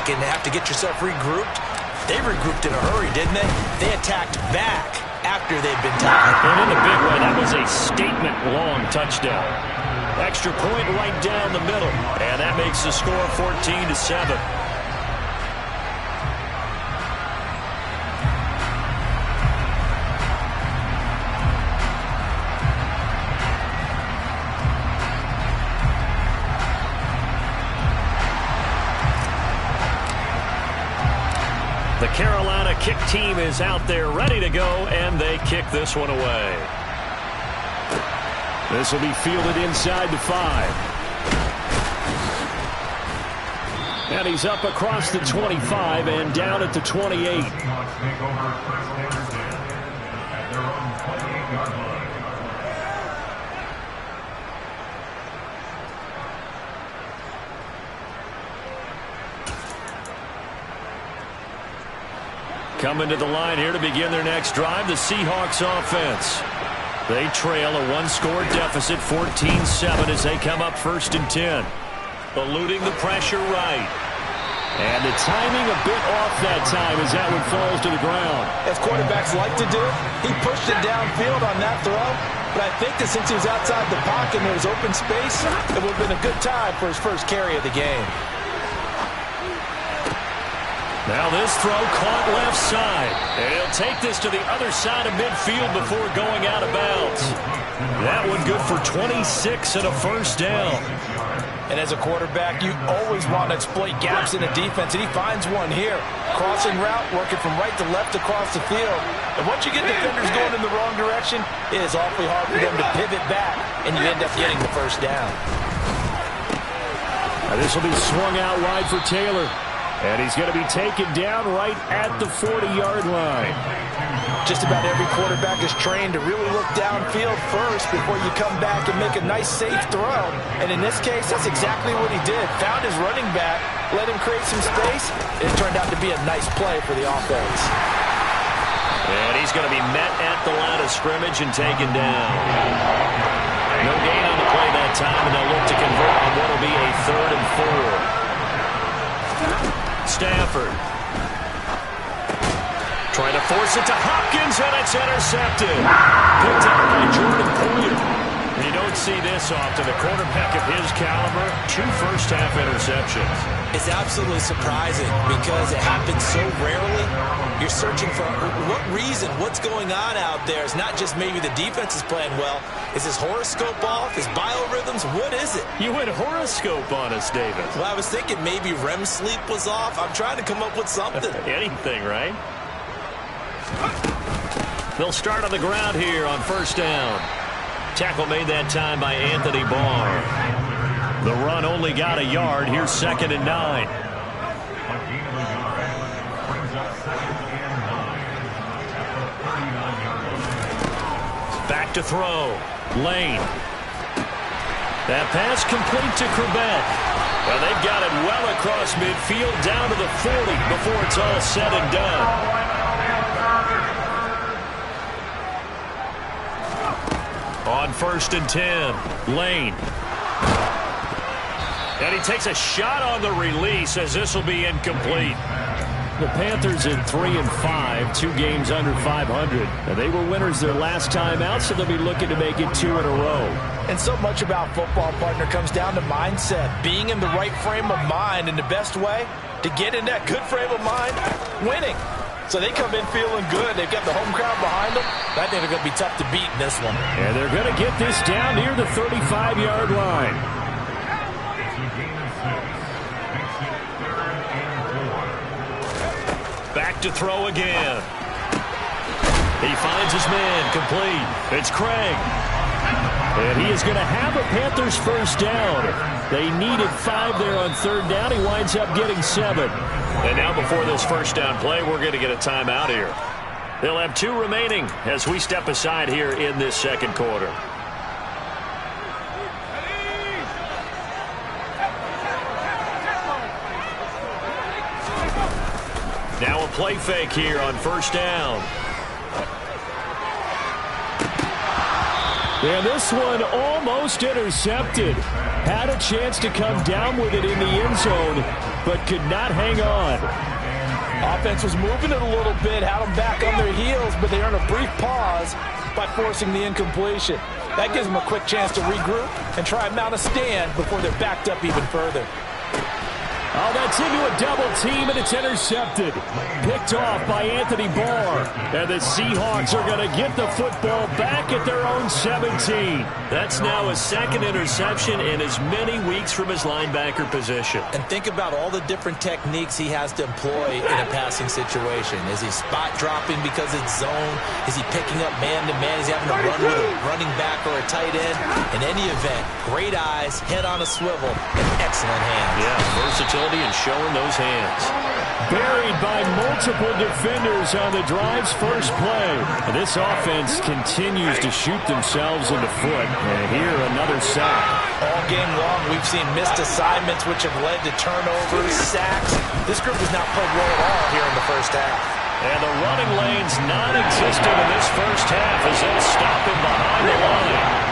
back and have to get yourself regrouped. They regrouped in a hurry, didn't they? They attacked back after they'd been tackled. And in a big way, that was a statement-long touchdown. Extra point right down the middle. And that makes the score 14-7. The Carolina kick team is out there ready to go, and they kick this one away. This will be fielded inside the 5. And he's up across the 25 and down at the 28. Coming to the line here to begin their next drive, the Seahawks offense. They trail a one-score deficit, 14-7, as they come up 1st and 10. Eluding the pressure right. And the timing a bit off that time as that one falls to the ground. As quarterbacks like to do, he pushed it downfield on that throw. But I think that since he was outside the pocket and there was open space, it would have been a good time for his first carry of the game. Now this throw caught left side. And he'll take this to the other side of midfield before going out of bounds. That one good for 26 and a first down. And as a quarterback, you always want to exploit gaps in the defense, and he finds one here. Crossing route, working from right to left across the field. And once you get defenders going in the wrong direction, it is awfully hard for them to pivot back, and you end up getting the first down. Now this will be swung out wide for Taylor. And he's going to be taken down right at the 40-yard line. Just about every quarterback is trained to really look downfield first before you come back and make a nice, safe throw. And in this case, that's exactly what he did. Found his running back, let him create some space, and it turned out to be a nice play for the offense. And he's going to be met at the line of scrimmage and taken down. No gain on the play that time, and they'll look to convert on what will be a 3rd and 4. Stafford trying to force it to Hopkins, and it's intercepted. Picked up by Jordan Poyer. You don't see this often. A quarterback of his caliber, 2 first-half interceptions. It's absolutely surprising because it happens so rarely. You're searching for what reason, what's going on out there. It's not just maybe the defense is playing well. Is his horoscope off? His biorhythms? What is it? You went horoscope on us, David. Well, I was thinking maybe REM sleep was off. I'm trying to come up with something. Anything, right? They'll start on the ground here on 1st down. Tackle made that time by Anthony Barr. The run only got a yard. Here's 2nd and 9. Back to throw. Lane. That pass complete to Corbett. Well, they've got it well across midfield down to the 40 before it's all said and done. On 1st and 10, Lane. And he takes a shot on the release as this will be incomplete. The Panthers in 3 and 5, 2 games under 500. And they were winners their last time out, so they'll be looking to make it 2 in a row. And so much about football, partner, comes down to mindset. Being in the right frame of mind, and the best way to get in that good frame of mind, winning. So they come in feeling good. They've got the home crowd behind them. I think they're going to be tough to beat in this one. And they're going to get this down near the 35-yard line. Back to throw again. He finds his man complete. It's Craig. And he is going to have a Panthers first down. They needed 5 there on 3rd down. He winds up getting 7. And now before this first down play, we're going to get a timeout here. They'll have 2 remaining as we step aside here in this 2nd quarter. Now a play fake here on 1st down. And this one almost intercepted. Had a chance to come down with it in the end zone. but could not hang on. Offense was moving it a little bit, had them back on their heels, but they earned a brief pause by forcing the incompletion. That gives them a quick chance to regroup and try and mount a stand before they're backed up even further. Oh, that's into a double team, and it's intercepted. Picked off by Anthony Barr. And the Seahawks are going to get the football back at their own 17. That's now his second interception in as many weeks from his linebacker position. And think about all the different techniques he has to employ in a passing situation. Is he spot dropping because it's zone? Is he picking up man-to-man? Is he having to run with a running back or a tight end? In any event, great eyes, head on a swivel, and excellent hands. Yeah, versatility and showing those hands. Buried by multiple defenders on the drive's first play. And this offense continues to shoot themselves in the foot. And here, another sack. All game long, we've seen missed assignments which have led to turnovers, sacks. This group has not played well at all here in the first half. And the running lane's non-existent in this first half as they'll stop him behind the line.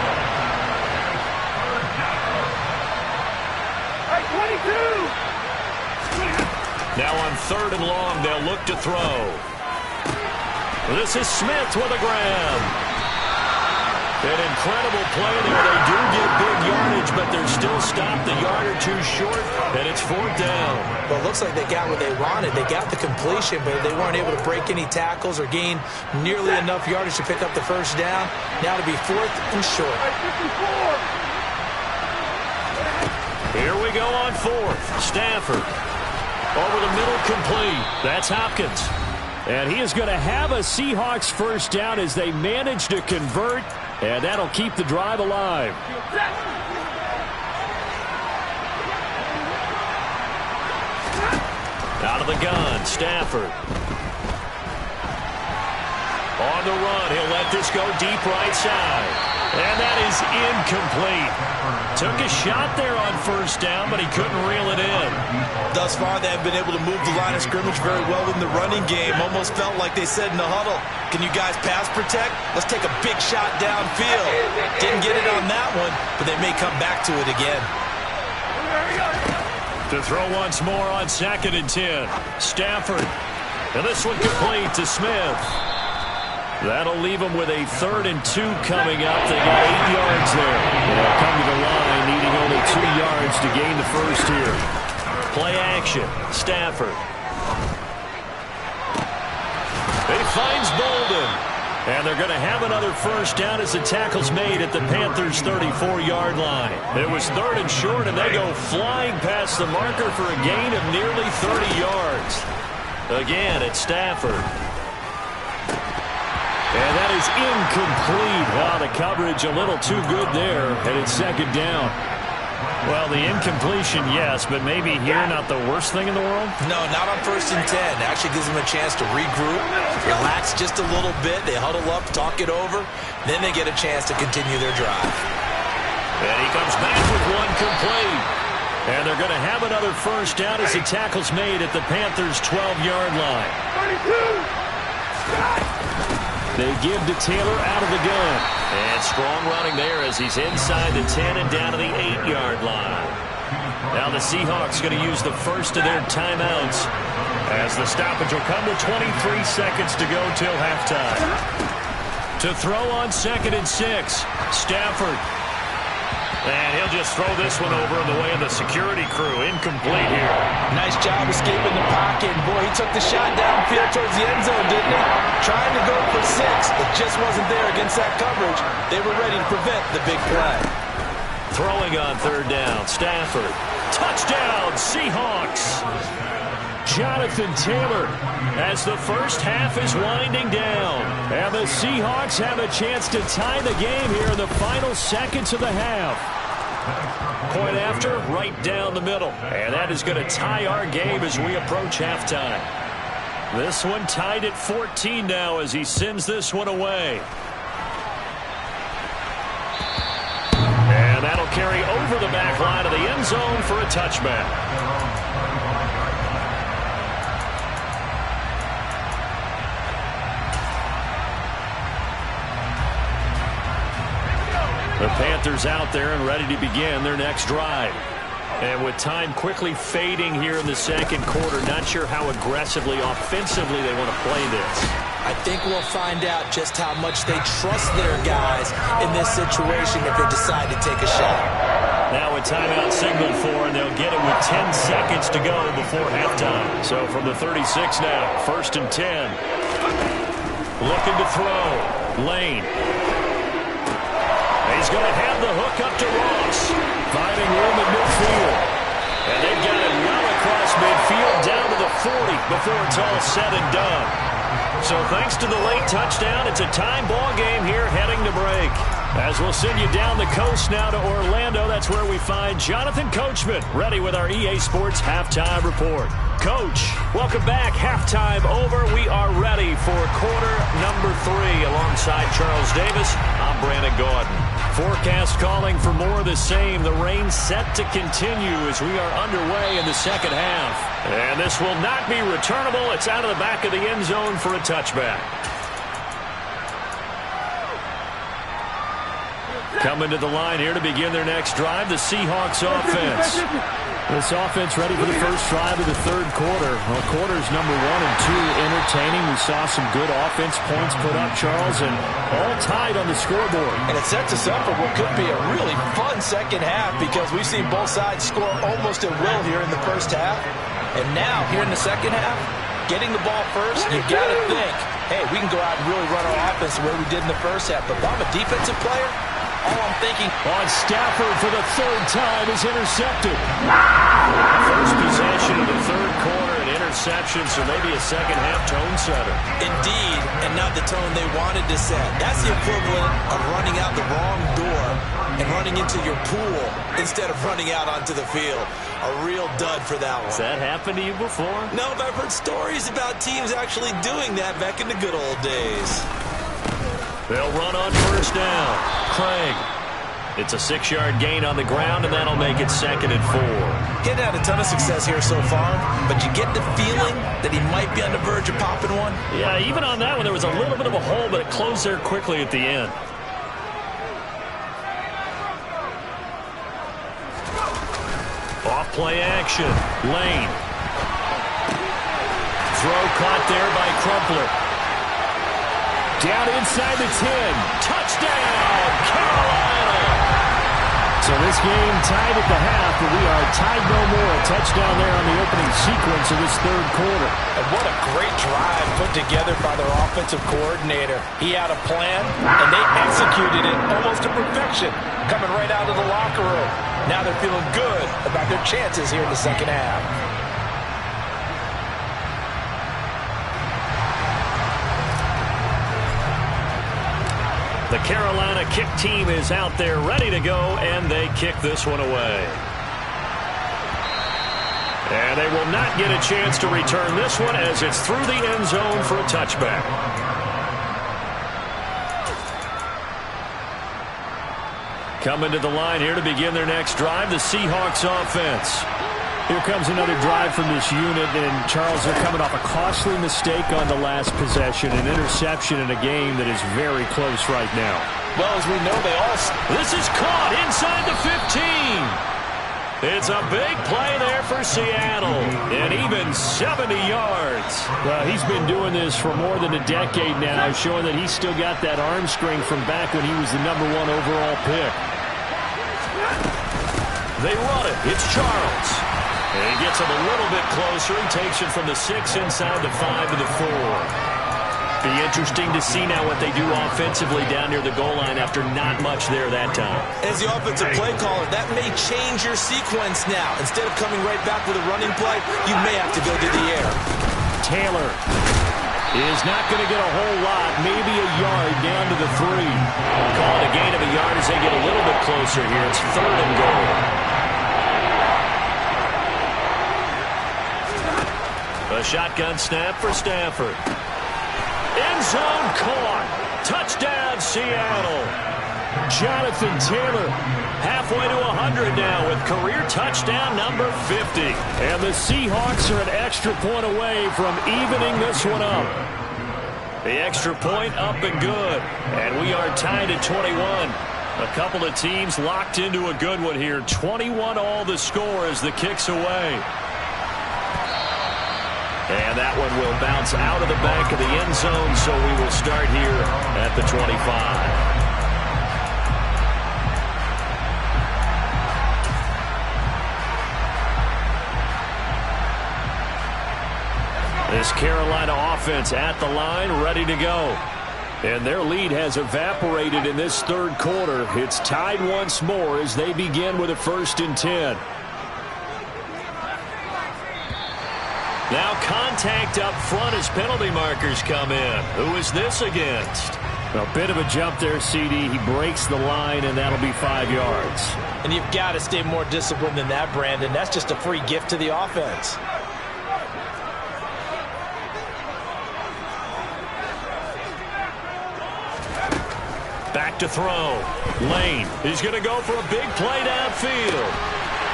Now on 3rd and long, they'll look to throw. This is Smith with a grab. An incredible play there. They do get big yardage, but they're still stopped a yard or two short, and it's 4th down. Well, it looks like they got what they wanted. They got the completion, but they weren't able to break any tackles or gain nearly enough yardage to pick up the first down. Now to be 4th and short. Here we go on 4th. Stafford. Over the middle, complete. That's Hopkins. And he is going to have a Seahawks first down as they manage to convert, and that'll keep the drive alive. Out of the gun, Stafford. On the run, he'll let this go deep right side. And that is incomplete. Took a shot there on first down, but he couldn't reel it in. Thus far, they have been able to move the line of scrimmage very well in the running game. Almost felt like they said in the huddle, can you guys pass protect? Let's take a big shot downfield. Didn't get it on that one, but they may come back to it again. To throw once more on 2nd and 10. Stafford. And this one complete to Smith. That'll leave them with a 3rd and 2 coming up. They got 8 yards there. They'll come to the line needing only 2 yards to gain the first here. Play action. Stafford. He finds Bolden. And they're going to have another first down as the tackle's made at the Panthers' 34-yard line. It was 3rd and short, and they go flying past the marker for a gain of nearly 30 yards. Again, it's Stafford. And that is incomplete. Oh, the coverage a little too good there, and it's 2nd down. Well, the incompletion, yes, but maybe here not the worst thing in the world? No, not on 1st and 10. It actually gives them a chance to regroup, relax just a little bit. They huddle up, talk it over. Then they get a chance to continue their drive. And he comes back with one complete. And they're going to have another first down as the tackle's made at the Panthers' 12-yard line. 32. They give to Taylor out of the gun. And strong running there as he's inside the 10 and down to the 8-yard line. Now the Seahawks going to use the first of their timeouts as the stoppage will come with 23 seconds to go till halftime. To throw on 2nd and 6, Stafford. And he'll just throw this one over in the way of the security crew. Incomplete here. Nice job escaping the pocket. Boy, he took the shot downfield towards the end zone, didn't he? Trying to go for 6. It just wasn't there against that coverage. They were ready to prevent the big play. Throwing on 3rd down, Stafford. Touchdown, Seahawks. Jonathan Taylor as the first half is winding down. And the Seahawks have a chance to tie the game here in the final seconds of the half. Point after, right down the middle. And that is going to tie our game as we approach halftime. This one tied at 14 now as he sends this one away. And that'll carry over the back line of the end zone for a touchback. The Panthers out there and ready to begin their next drive. And with time quickly fading here in the second quarter, not sure how aggressively, offensively they want to play this. I think we'll find out just how much they trust their guys in this situation if they decide to take a shot. Now a timeout signaled for, and they'll get it with 10 seconds to go before halftime. So from the 36 now, 1st and 10. Looking to throw. Lane. He's going to have the hook up to Ross. Finding room in midfield. And they've got it well across midfield down to the 40 before it's all said and done. So thanks to the late touchdown, it's a time ball game here heading to break. As we'll send you down the coast now to Orlando, that's where we find Jonathan Coachman, ready with our EA Sports Halftime Report. Coach, welcome back. Halftime over. We are ready for quarter number 3. Alongside Charles Davis, I'm Brandon Gaudin. Forecast calling for more of the same. The rain set to continue as we are underway in the second half. And this will not be returnable. It's out of the back of the end zone for a touchback. Coming to the line here to begin their next drive, the Seahawks offense. This offense ready for the first drive of the third quarter. Well, quarters number 1 and 2 entertaining. We saw some good offense points put up, Charles, and all tied on the scoreboard. And it sets us up for what could be a really fun second half because we've seen both sides score almost at will here in the first half. And now, here in the second half, getting the ball first, you've got to think, hey, we can go out and really run our offense the way we did in the first half. But if I'm a defensive player, all I'm thinking on Stafford for the 3rd time is intercepted. First possession of the third quarter, an interception, so maybe a second half tone setter. Indeed, and not the tone they wanted to set. That's the equivalent of running out the wrong door and running into your pool instead of running out onto the field. A real dud for that one. Has that happened to you before? No, but I've heard stories about teams actually doing that back in the good old days. They'll run on first down. Craig. It's a 6-yard gain on the ground, and that'll make it 2nd and 4. Getting had a ton of success here so far, but you get the feeling that he might be on the verge of popping one. Yeah, even on that one, there was a little bit of a hole, but it closed there quickly at the end. Off play action. Lane. Throw caught there by Crumpler. Down inside the 10. Touchdown, Carolina! So this game tied at the half, but we are tied no more. A touchdown there on the opening sequence of this third quarter. And what a great drive put together by their offensive coordinator. He had a plan, and they executed it almost to perfection, coming right out of the locker room. Now they're feeling good about their chances here in the second half. The Carolina kick team is out there ready to go, and they kick this one away. And they will not get a chance to return this one as it's through the end zone for a touchback. Coming to the line here to begin their next drive, the Seahawks offense. Here comes another drive from this unit, and Charles, they're coming off a costly mistake on the last possession, an interception in a game that is very close right now. Well, as we know, This is caught inside the 15. It's a big play there for Seattle, and even 70 yards. Well, he's been doing this for more than a decade now, showing that he's still got that arm strength from back when he was the #1 overall pick. They run it. It's Charles. And he gets him a little bit closer. He takes it from the 6 inside the 5 to the 4. Be interesting to see now what they do offensively down near the goal line after not much there that time. As the offensive play caller, that may change your sequence now. Instead of coming right back with a running play, you may have to go to the air. Taylor is not going to get a whole lot, maybe a yard down to the 3. Call it a gain of a yard as they get a little bit closer here. It's 3rd and goal. A shotgun snap for Stafford. End zone caught. Touchdown, Seattle. Jonathan Taylor halfway to 100 now with career touchdown number 50. And the Seahawks are an extra point away from evening this one up. The extra point up and good. And we are tied at 21. A couple of teams locked into a good one here. 21-all the score as the kick's away. And that one will bounce out of the back of the end zone, so we will start here at the 25. This Carolina offense at the line, ready to go. And their lead has evaporated in this third quarter. It's tied once more as they begin with a 1st and 10. Now contact up front as penalty markers come in. Who is this against? A bit of a jump there, CD. He breaks the line, and that'll be 5 yards. And you've got to stay more disciplined than that, Brandon. That's just a free gift to the offense. Back to throw. Lane is going to go for a big play downfield.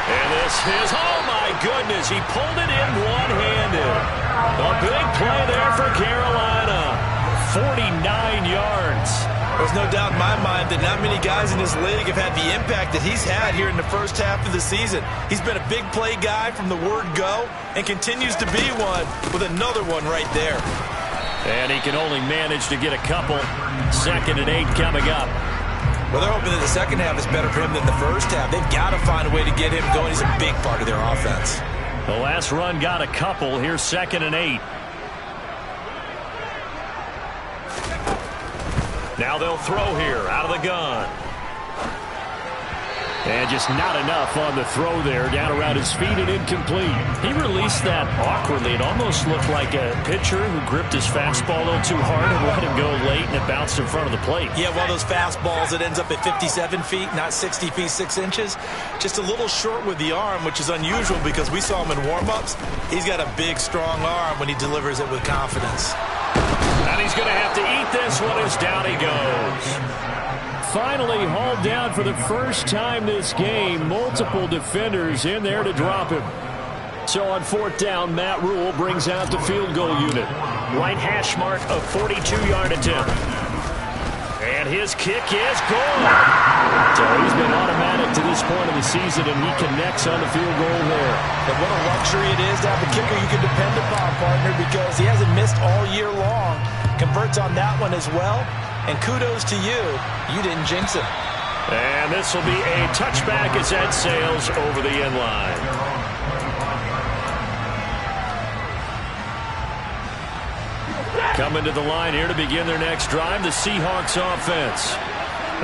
And this is, oh my goodness, he pulled it in one-handed. A big play there for Carolina. 49 yards. There's no doubt in my mind that not many guys in this league have had the impact that he's had here in the first half of the season. He's been a big play guy from the word go and continues to be one with another one right there. And he can only manage to get a couple. 2nd and 8 coming up. Well, they're hoping that the second half is better for him than the first half. They've got to find a way to get him going. He's a big part of their offense. The last run got a couple. Here's 2nd and 8. Now they'll throw here out of the gun. And just not enough on the throw there. Down around his feet and incomplete. He released that awkwardly. It almost looked like a pitcher who gripped his fastball a little too hard and let him go late, and it bounced in front of the plate. Yeah, one of those fastballs that ends up at 57 feet, not 60 feet 6 inches. Just a little short with the arm, which is unusual because we saw him in warm-ups. He's got a big, strong arm when he delivers it with confidence. And he's going to have to eat this one as down he goes. Finally hauled down for the first time this game. Multiple defenders in there to drop him. So on 4th down, Matt Rule brings out the field goal unit. Right hash mark of 42-yard attempt. And his kick is good. So he's been automatic to this point of the season, and he connects on the field goal there. And what a luxury it is to have a kicker you can depend upon, partner, because he hasn't missed all year long. Converts on that one as well. And kudos to you. You didn't jinx him. And this will be a touchback as that sails over the end line. Coming to the line here to begin their next drive, the Seahawks offense.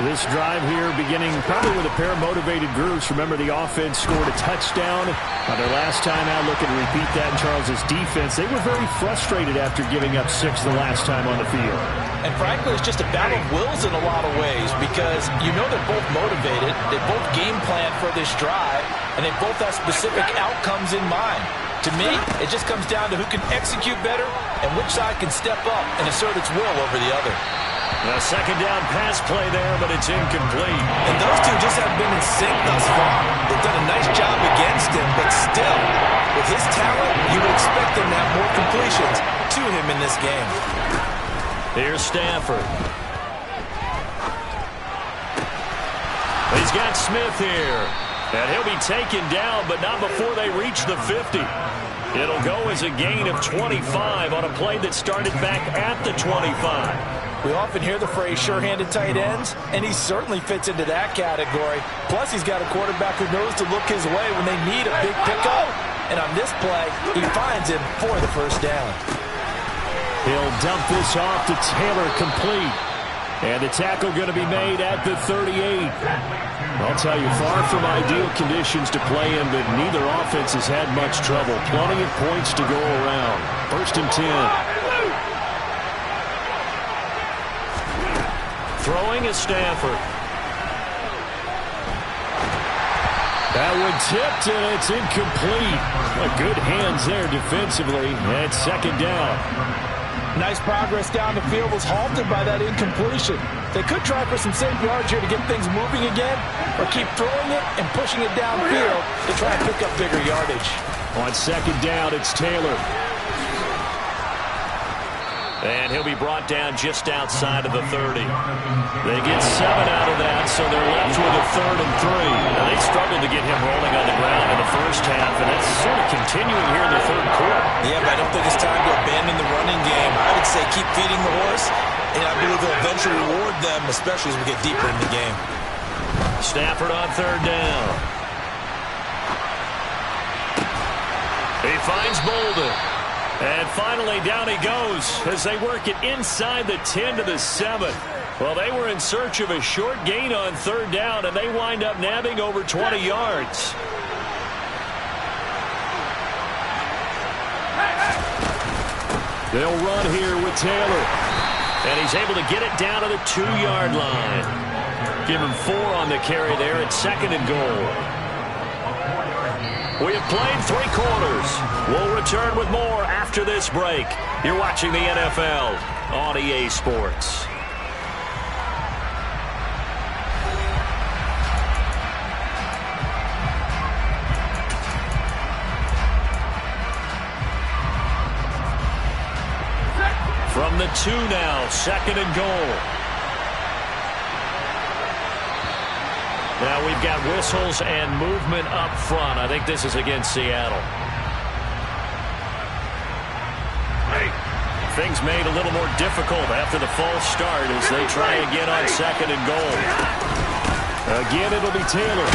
This drive here beginning probably with a pair of motivated groups. Remember, the offense scored a touchdown on their last time out. Looking to repeat that in Charles's defense. They were very frustrated after giving up 6 the last time on the field. And frankly, it's just a battle of wills in a lot of ways because you know they're both motivated. They both game plan for this drive, and they both have specific outcomes in mind. To me, it just comes down to who can execute better and which side can step up and assert its will over the other. A 2nd down pass play there, but it's incomplete. And those two just haven't been in sync thus far. They've done a nice job against him, but still, with his talent, you would expect them to have more completions to him in this game. Here's Stafford. He's got Smith here. And he'll be taken down, but not before they reach the 50. It'll go as a gain of 25 on a play that started back at the 25. We often hear the phrase sure-handed tight ends, and he certainly fits into that category. Plus, he's got a quarterback who knows to look his way when they need a big pickup. And on this play, he finds him for the 1st down. He'll dump this off to Taylor, complete. And the tackle going to be made at the 38. I'll tell you, far from ideal conditions to play in, but neither offense has had much trouble. Plenty of points to go around. 1st and 10. Throwing is Stafford. That one tipped, and it's incomplete. Good hands there defensively. And 2nd down. Nice progress down the field was halted by that incompletion. They could try for some safe yards here to get things moving again, or keep throwing it and pushing it downfield to try and pick up bigger yardage. On 2nd down, it's Taylor. And he'll be brought down just outside of the 30. They get 7 out of that, so they're left with a 3rd and 3. Now, they struggled to get him rolling on the ground in the first half, and that's sort of continuing here in the third quarter. Yeah, but I don't think it's time to abandon the running game. I would say keep feeding the horse, and I believe they'll eventually reward them, especially as we get deeper in the game. Stafford on 3rd down. He finds Bolden. And finally, down he goes as they work it inside the 10 to the 7. Well, they were in search of a short gain on 3rd down, and they wind up nabbing over 20 yards. They'll run here with Taylor. And he's able to get it down to the 2-yard line. Give him 4 on the carry there at 2nd and goal. We have played 3 quarters. We'll return with more after this break. You're watching the NFL on EA Sports. From the 2 now, 2nd and goal. Now we've got whistles and movement up front. I think this is against Seattle. Things made a little more difficult after the false start as they try again on 2nd and goal. Again, it'll be Taylor.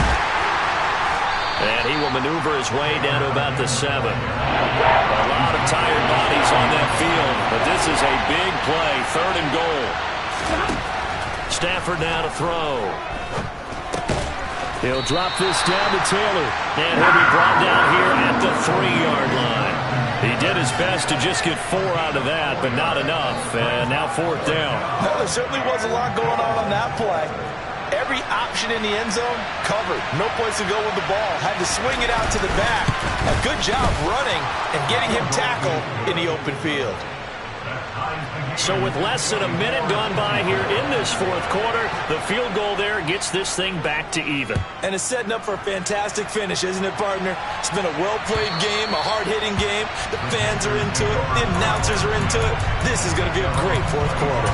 And he will maneuver his way down to about the 7. A lot of tired bodies on that field, but this is a big play, 3rd and goal. Stafford now to throw. He'll drop this down to Taylor, and he'll be brought down here at the 3-yard line. He did his best to just get 4 out of that, but not enough, and now 4th down. Well, there certainly was a lot going on that play. Every option in the end zone covered. No place to go with the ball. Had to swing it out to the back. A good job running and getting him tackled in the open field. So with less than a minute gone by here in this 4th quarter, the field goal there gets this thing back to even. And it's setting up for a fantastic finish, isn't it, partner? It's been a well-played game, a hard-hitting game. The fans are into it. The announcers are into it. This is going to be a great 4th quarter.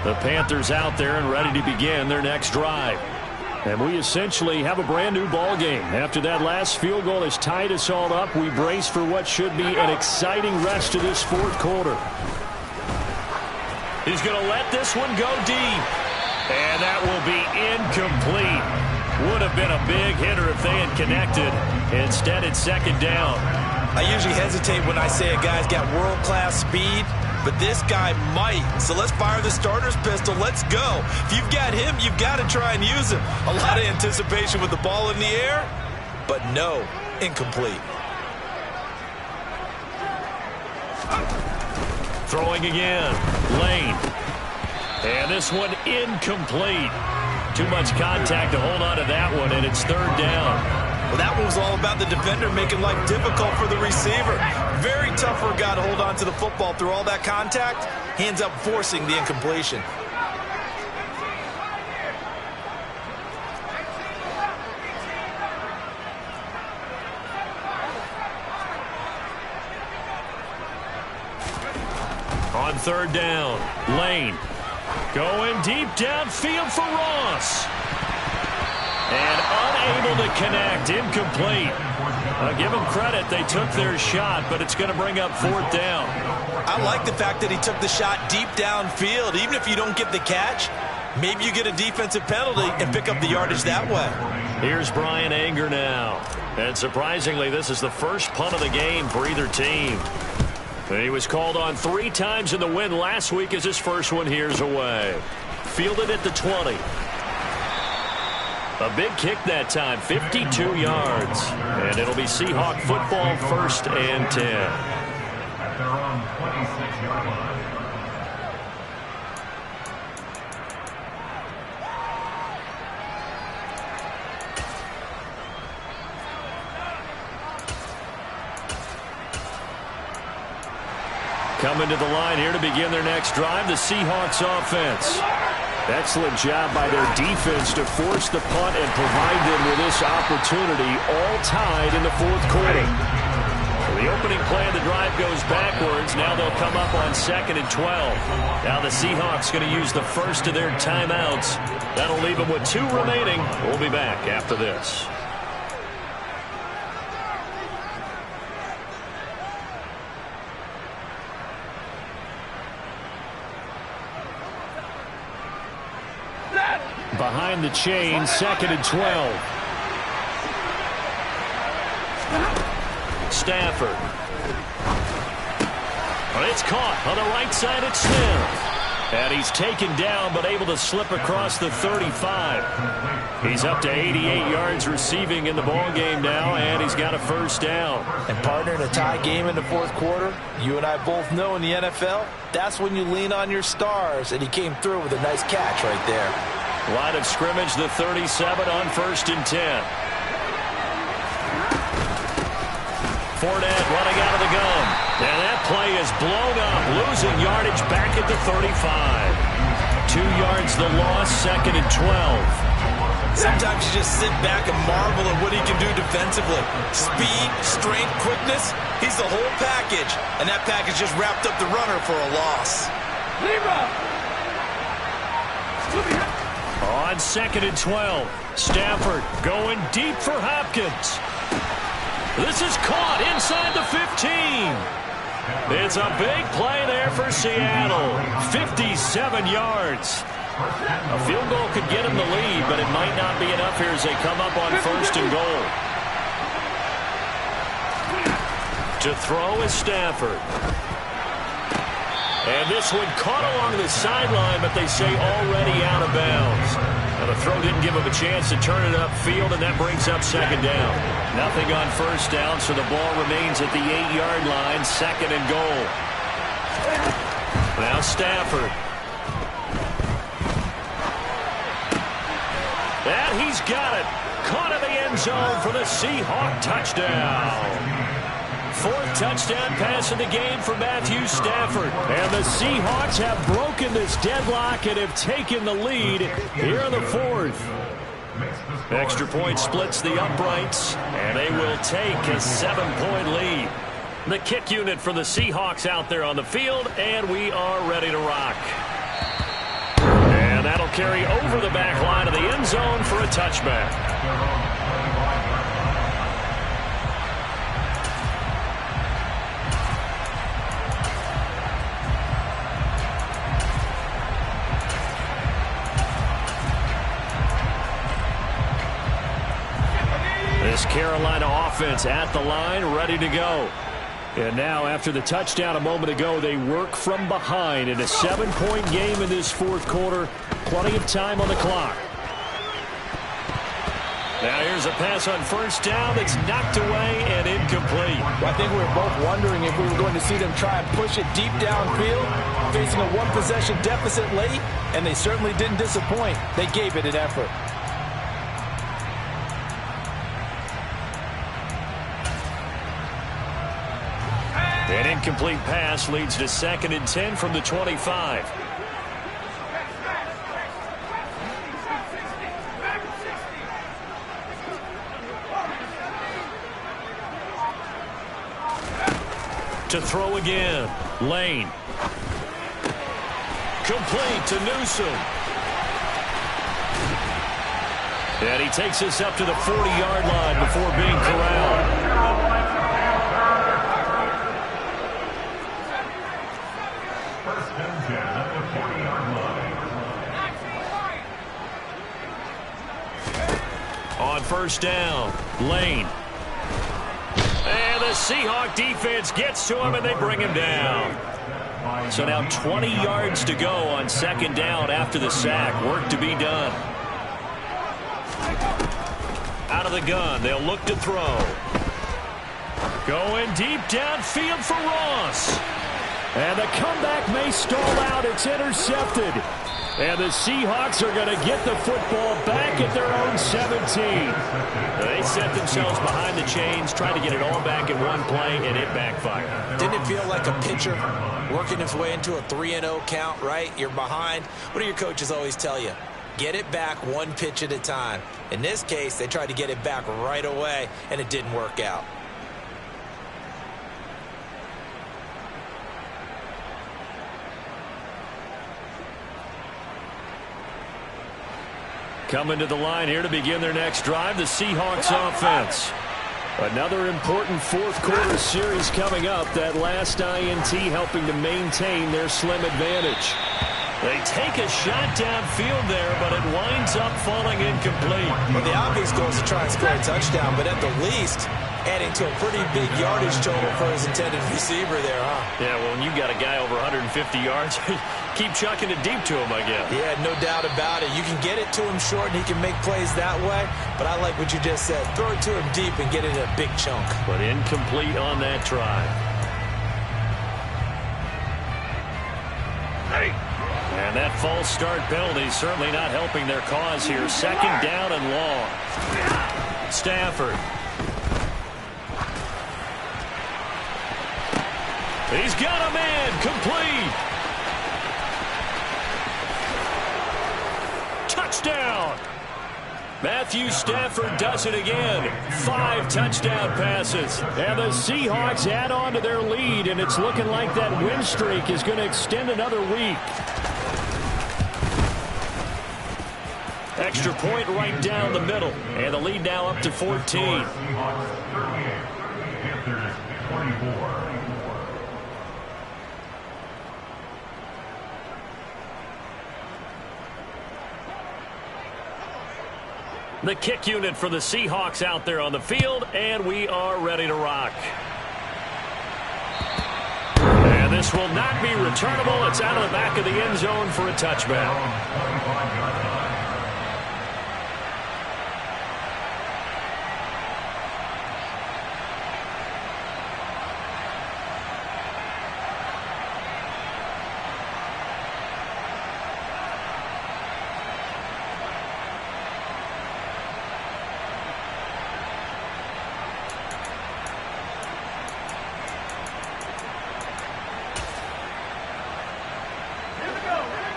The Panthers out there and ready to begin their next drive. And we essentially have a brand new ball game. After that last field goal has tied us all up, we brace for what should be an exciting rest of this 4th quarter. He's going to let this one go deep. And that will be incomplete. Would have been a big hitter if they had connected. Instead, it's 2nd down. I usually hesitate when I say a guy's got world-class speed, but this guy might. So let's fire the starter's pistol. Let's go. If you've got him, you've got to try and use him. A lot of anticipation with the ball in the air, but no, incomplete. Throwing again, Lane. And this one incomplete. Too much contact to hold on to that one, and it's 3rd down. Well, that one was all about the defender making life difficult for the receiver. Very tough for a guy to hold on to the football through all that contact. He ends up forcing the incompletion. On 3rd down, Lane. Going deep downfield for Ross. And unable to connect, incomplete. Give them credit, they took their shot, but it's going to bring up 4th down. I like the fact that he took the shot deep downfield. Even if you don't get the catch, maybe you get a defensive penalty and pick up the yardage that way. Here's Brian Anger now. And surprisingly, this is the first punt of the game for either team. He was called on 3 times in the win last week as his first one here's away. Fielded at the 20. A big kick that time, 52 yards. And it'll be Seahawk football, 1st and 10. At their own 26-yard line. Coming to the line here to begin their next drive, the Seahawks offense. Excellent job by their defense to force the punt and provide them with this opportunity, all tied in the fourth quarter. So the opening play of the drive goes backwards. Now they'll come up on 2nd and 12. Now the Seahawks going to use the first of their timeouts. That'll leave them with 2 remaining. We'll be back after this. Behind the chain, 2nd and 12. Stafford. Well, it's caught on the right side at Smith. And he's taken down but able to slip across the 35. He's up to 88 yards receiving in the ball game now, and he's got a first down. And partner, in a tie game in the fourth quarter, you and I both know in the NFL, that's when you lean on your stars, and he came through with a nice catch right there. Line of scrimmage, the 37 on 1st and 10. Fournette running out of the gun. And that play is blown up, losing yardage back at the 35. 2 yards the loss, 2nd and 12. Sometimes you just sit back and marvel at what he can do defensively. Speed, strength, quickness, he's the whole package. And that package just wrapped up the runner for a loss. On 2nd and 12, Stafford going deep for Hopkins. This is caught inside the 15. It's a big play there for Seattle. 57 yards. A field goal could get him the lead, but it might not be enough here as they come up on 1st and goal. To throw is Stafford. And this one caught along the sideline, but they say already out of bounds. Now the throw didn't give him a chance to turn it upfield, and that brings up 2nd down. Nothing on 1st down, so the ball remains at the 8-yard line, 2nd and goal. Now Stafford. And he's got it. Caught in the end zone for the Seahawk touchdown. 4th touchdown pass of the game for Matthew Stafford. And the Seahawks have broken this deadlock and have taken the lead here in the 4th. Extra point splits the uprights, and they will take a 7-point lead. The kick unit for the Seahawks out there on the field, and we are ready to rock. And that'll carry over the back line of the end zone for a touchback. This Carolina offense at the line, ready to go. And now, after the touchdown a moment ago, they work from behind in a 7-point game in this fourth quarter. Plenty of time on the clock. Now here's a pass on 1st down that's knocked away and incomplete. Well, I think we were both wondering if we were going to see them try and push it deep downfield, facing a 1-possession deficit late, and they certainly didn't disappoint. They gave it an effort. An incomplete pass leads to 2nd and 10 from the 25. To throw again, Lane. Complete to Newsom. And he takes us up to the 40-yard line before being corralled. On 1st down, Lane. And the Seahawk defense gets to him, and they bring him down. So now 20 yards to go on 2nd down after the sack. Work to be done. Out of the gun, they'll look to throw. Going deep downfield for Ross. And the comeback may stall out. It's intercepted. And the Seahawks are going to get the football back at their own 17. They set themselves behind the chains, tried to get it all back in one play, and it backfired. Didn't it feel like a pitcher working his way into a 3-0 count, right? You're behind. What do your coaches always tell you? Get it back one pitch at a time. In this case, they tried to get it back right away, and it didn't work out. Coming to the line here to begin their next drive, the Seahawks offense. Another important fourth-quarter series coming up. That last INT helping to maintain their slim advantage. They take a shot downfield there, but it winds up falling incomplete. Well, the obvious goal is to try and score a touchdown, but at the least, adding to a pretty big yardage total for his intended receiver there, huh? Yeah, well, when you've got a guy over 150 yards, keep chucking it deep to him, I guess. Yeah, no doubt about it. You can get it to him short, and he can make plays that way, but I like what you just said. Throw it to him deep and get it in a big chunk. But incomplete on that try. And that false start penalty certainly not helping their cause here. Second down and long. Stafford. He's got a man. Complete. Touchdown. Matthew Stafford does it again. 5 touchdown passes. And the Seahawks add on to their lead, and it's looking like that win streak is going to extend another week. Extra point right down the middle. And the lead now up to 14. Seahawks 38, Panthers 24. The kick unit for the Seahawks out there on the field, and we are ready to rock. And this will not be returnable. It's out of the back of the end zone for a touchback.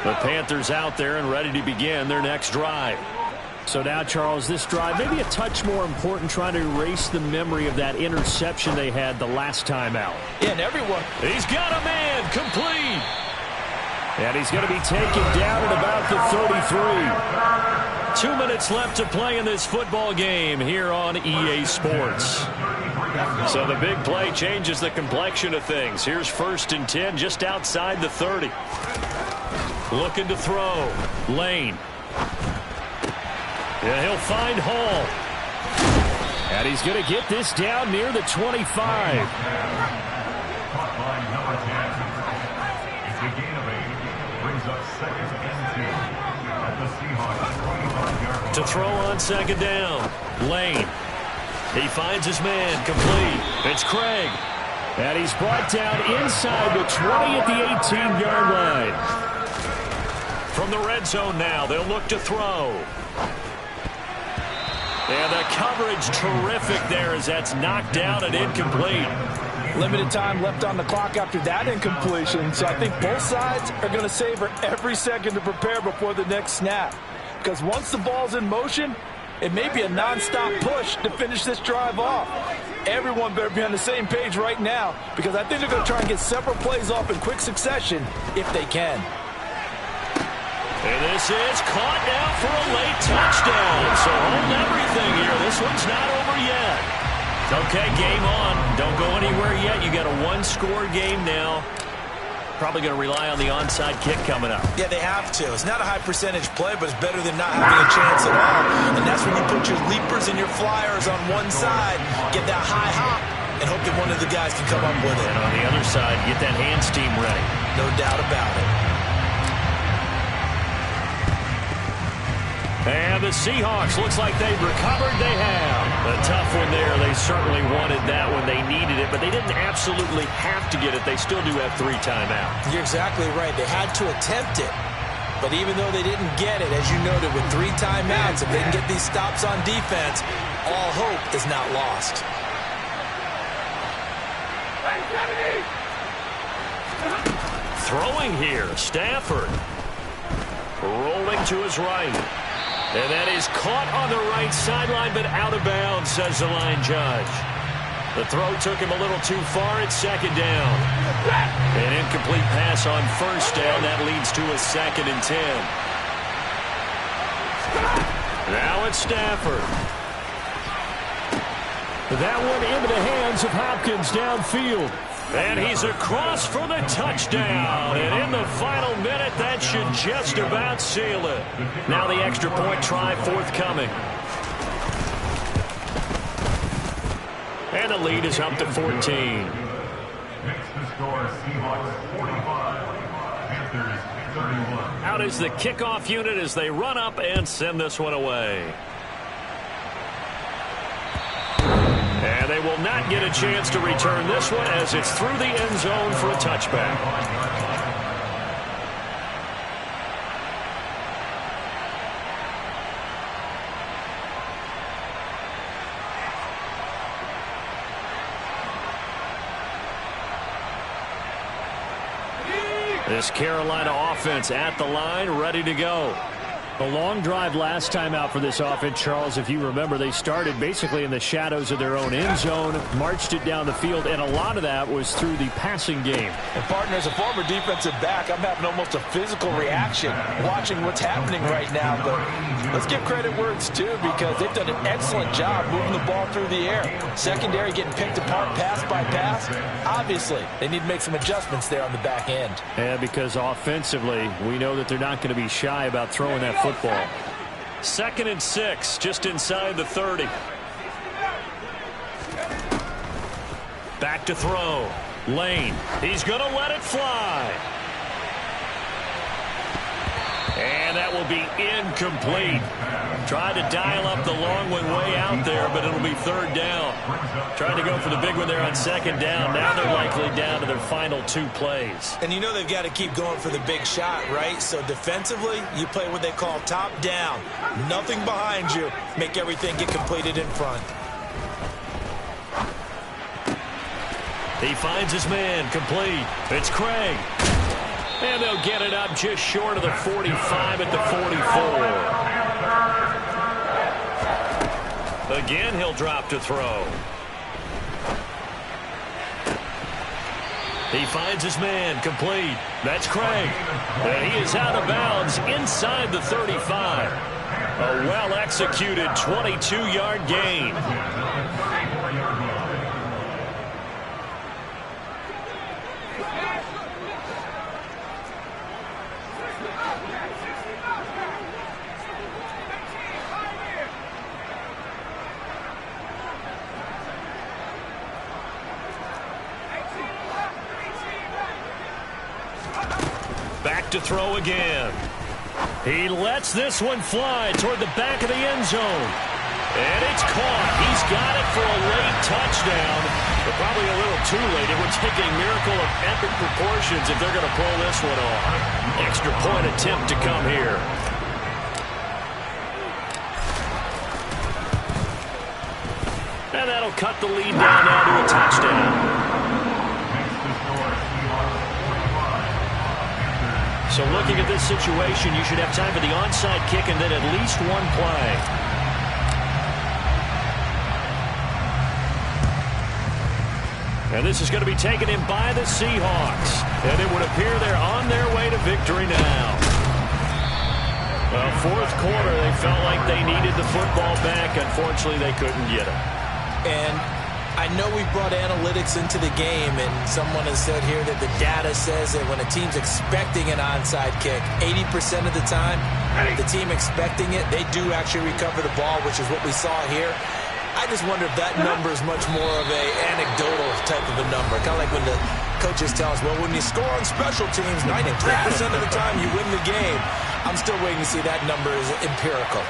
The Panthers out there and ready to begin their next drive. So now, Charles, this drive maybe a touch more important, trying to erase the memory of that interception they had the last time out. Yeah, and everyone. He's got a man. Complete. And he's going to be taken down at about the 33. 2 minutes left to play in this football game here on EA Sports. So the big play changes the complexion of things. Here's 1st and 10 just outside the 30. Looking to throw. Lane. Yeah, he'll find Hall. And he's going to get this down near the 25. Caught by number 10. It's a gain of 8. Brings up 2nd and 2 at the Seahawks 25-yard line. To throw on 2nd down. Lane. He finds his man. Complete. It's Craig. And he's brought down inside the 20 at the 18-yard line. From the red zone now, they'll look to throw. And the coverage terrific there as that's knocked down and incomplete. Limited time left on the clock after that incompletion, so I think both sides are going to savor every second to prepare before the next snap. Because once the ball's in motion, it may be a non-stop push to finish this drive off. Everyone better be on the same page right now, because I think they're going to try and get several plays off in quick succession if they can. And this is caught now for a late touchdown. So hold everything here. This one's not over yet. Okay, game on. Don't go anywhere yet. You got a one-score game now. Probably going to rely on the onside kick coming up. Yeah, they have to. It's not a high percentage play, but it's better than not having a chance at all. And that's when you put your leapers and your flyers on one side, get that high hop, and hope that one of the guys can come up with it. And on the other side, get that hands team ready. No doubt about it. And the Seahawks, looks like they've recovered. They have. A tough one there. They certainly wanted that when they needed it, but they didn't absolutely have to get it. They still do have 3 timeouts. You're exactly right. They had to attempt it. But even though they didn't get it, as you noted, with 3 timeouts, if they can get these stops on defense, all hope is not lost. Throwing here, Stafford. Rolling to his right. And that is caught on the right sideline, but out of bounds, says the line judge. The throw took him a little too far at second down. An incomplete pass on first down. That leads to a 2nd and 10. Now it's Stafford. That one into the hands of Hopkins downfield. And he's across for the touchdown. And in the final minute, that should just about seal it. Now the extra point try forthcoming. And the lead is up to 14. Makes the score Seahawks 45, Panthers 31. Out is the kickoff unit as they run up and send this one away. And they will not get a chance to return this one as it's through the end zone for a touchback. This Carolina offense at the line, ready to go. A long drive last time out for this offense, Charles. If you remember, they started basically in the shadows of their own end zone, marched it down the field, and a lot of that was through the passing game. And, partner, as a former defensive back, I'm having almost a physical reaction watching what's happening right now. But let's give credit where it's due because they've done an excellent job moving the ball through the air. Secondary getting picked apart pass by pass. Obviously, they need to make some adjustments there on the back end. Yeah, because offensively, we know that they're not going to be shy about throwing that football. 2nd and 6, just inside the 30. Back to throw. Lane. He's going to let it fly. And that will be incomplete. Tried to dial up the long one way out there, but it'll be 3rd down. Tried to go for the big one there on 2nd down. Now they're likely down to their final 2 plays. And you know they've got to keep going for the big shot, right? So defensively, you play what they call top down. Nothing behind you. Make everything get completed in front. He finds his man, complete. It's Craig. And they'll get it up just short of the 45 at the 44. Again, he'll drop to throw. He finds his man, complete. That's Craig. And he is out of bounds inside the 35. A well-executed 22-yard gain. Back to throw again. He lets this one fly toward the back of the end zone. And it's caught. He's got it for a late touchdown. But probably a little too late. It would take a miracle of epic proportions if they're going to pull this one off. Extra point attempt to come here. And that'll cut the lead down now to a touchdown. So looking at this situation, you should have time for the onside kick and then at least one play. And this is going to be taken in by the Seahawks. And it would appear they're on their way to victory now. Well, 4th quarter, they felt like they needed the football back. Unfortunately, they couldn't get it. And I know we brought analytics into the game, and someone has said here that the data says that when a team's expecting an onside kick, 80% of the time, the team expecting it, they do actually recover the ball, which is what we saw here. I just wonder if that number is much more of a anecdotal type of a number. Kind of like when the coaches tell us, well, when you score on special teams, 93% of the time you win the game. I'm still waiting to see that number is empirical.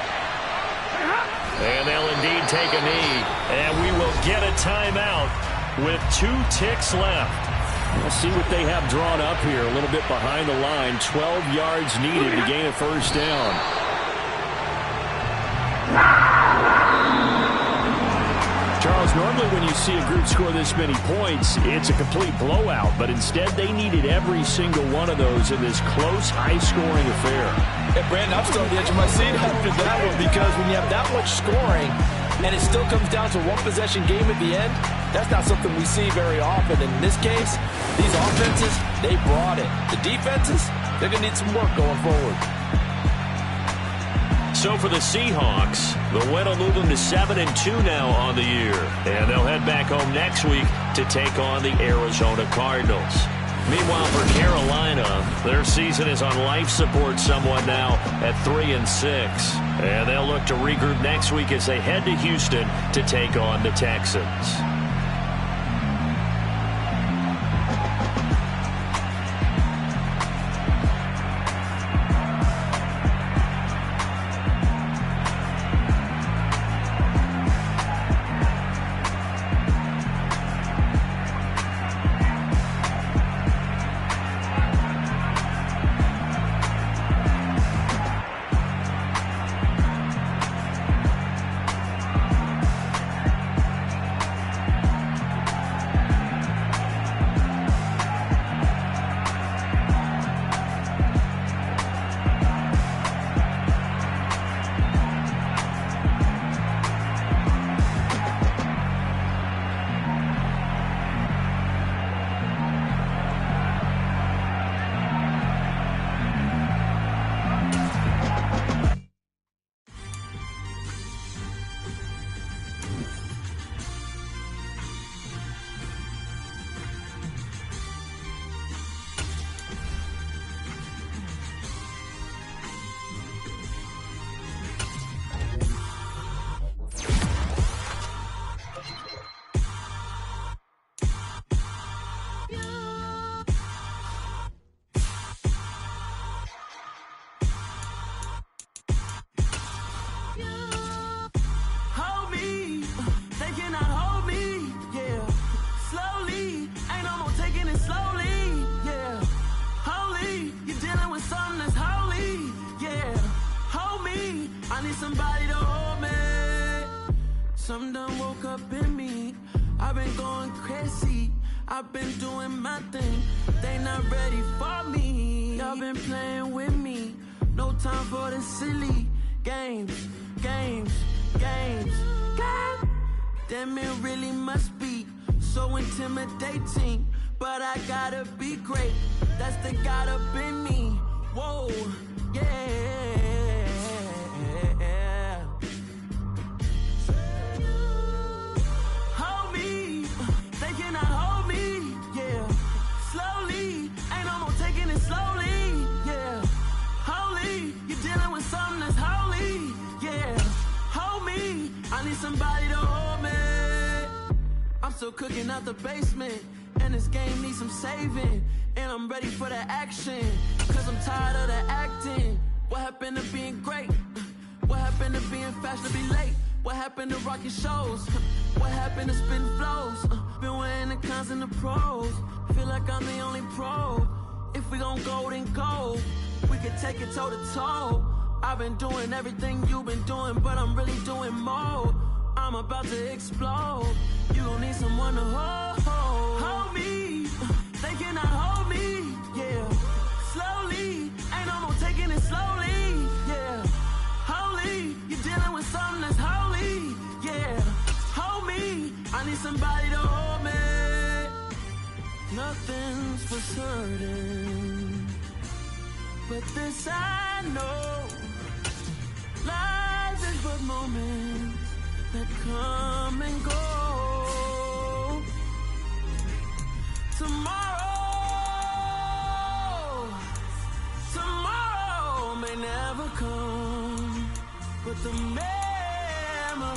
And they'll indeed take a knee. And we will get a timeout with 2 ticks left. Let's see what they have drawn up here. A little bit behind the line. 12 yards needed to gain a first down. Charles, normally when you see a group score this many points, it's a complete blowout. But instead, they needed every single one of those in this close, high-scoring affair. Hey, Brandon, I'm still on the edge of my seat after that one because when you have that much scoring and it still comes down to one-possession game at the end, that's not something we see very often. In this case, these offenses, they brought it. The defenses, they're going to need some work going forward. So for the Seahawks, the win will move them to 7-2 now on the year. And they'll head back home next week to take on the Arizona Cardinals. Meanwhile, for Carolina, their season is on life support somewhat now at 3-6. And they'll look to regroup next week as they head to Houston to take on the Texans. Somebody to hold me. Some done woke up in me. I've been going crazy. I've been doing my thing. They not ready for me. Y'all been playing with me. No time for the silly games. God damn, it really must be so intimidating. But I gotta be great. That's the God up in me. Whoa, yeah. Somebody to hold me. I'm still cooking out the basement, and this game needs some saving. And I'm ready for the action, cause I'm tired of the acting. What happened to being great? What happened to being fast to be late? What happened to rocking shows? What happened to spitting flows? Been wearing the cons and the pros. Feel like I'm the only pro. If we gon' go, then go. We can take it toe to toe. I've been doing everything you've been doing, but I'm really doing more. I'm about to explode. You gon' need someone to hold me. They cannot hold me, yeah. Slowly, ain't no more taking it slowly, yeah. Holy, you're dealing with something that's holy, yeah. Hold me, I need somebody to hold me. Nothing's for certain, but this I know. Life is but moments that come and go. Tomorrow may never come, but the memories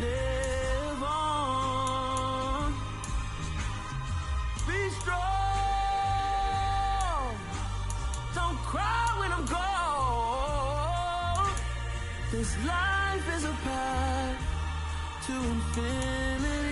live on. Be strong, don't cry when I'm gone. This life is a path to infinity.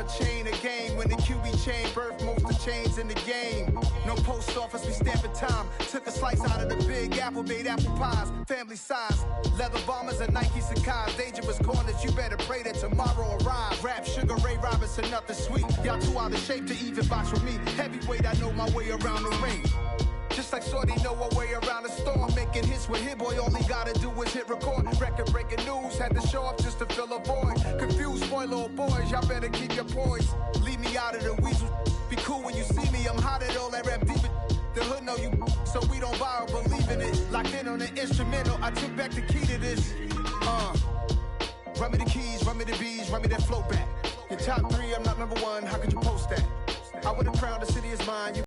chain of game. When the QB chain birthed most of the chains in the game. No post office, we stamping time. Took a slice out of the big apple, made apple pies. Family size, leather bombers and Nike Sacai's. Dangerous corners, you better pray that tomorrow arrives. Rap, Sugar Ray Robinson, nothing sweet. Y'all too out of shape to even box with me. Heavyweight, I know my way around the ring. Just like Shorty know her way around the storm. Making hits with Hit Boy, all he gotta do is hit record. Record breaking news, had to show up just to fill a void. Confused, spoiled little boys, y'all better keep your poise. Leave me out of the weasel. Be cool when you see me, I'm hot at all that rap deep. The hood know you, so we don't borrow, believe in it. Locked in on the instrumental, I took back the key to this. Run me the keys, run me the bees, run me that flow back. Your top 3, I'm not number 1, how could you post that? I would've crowned the city as mine.